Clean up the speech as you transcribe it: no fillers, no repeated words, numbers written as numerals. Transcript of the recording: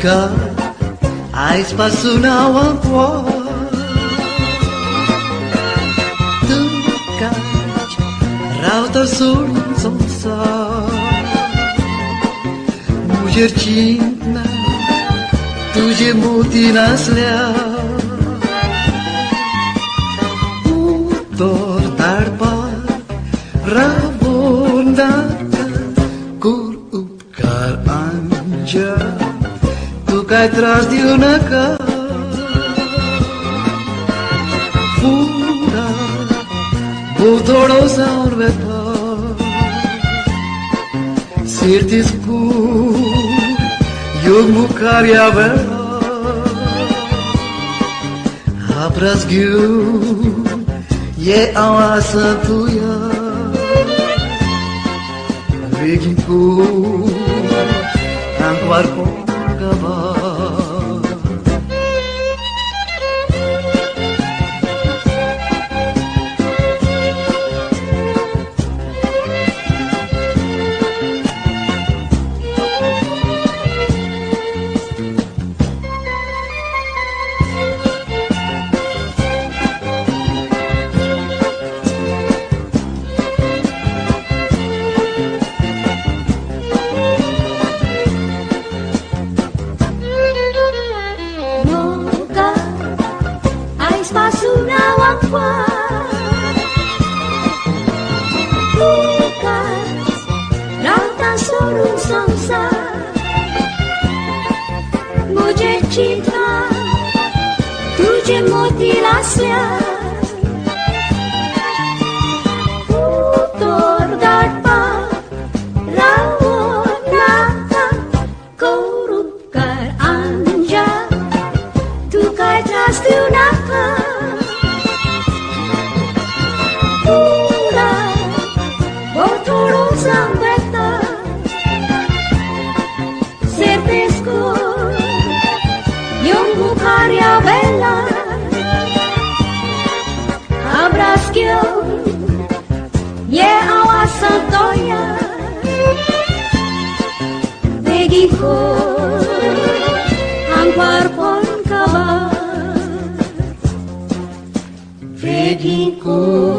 Nunca há espaço não há pó. Tukać rauta sorrisosa, mulher cinta, tudzie muti nasля. Utor darba rabondata, kur upkar anja, tukaj tras de una casa. Fura butoro saurveta, sirtisku yog mukarya vera. Abrazgiu je awasan tuya, veginku angwar pongava. Espaço não há Tukać rauta sorrisosa, mulher cinta, tudzie muti nasля. Utor darba rabondata, kur upkar anja, tukaj tras de una casa. Bukaria bella, abrazkiu je awasan toya, begiko angkar pon kabar, begiko.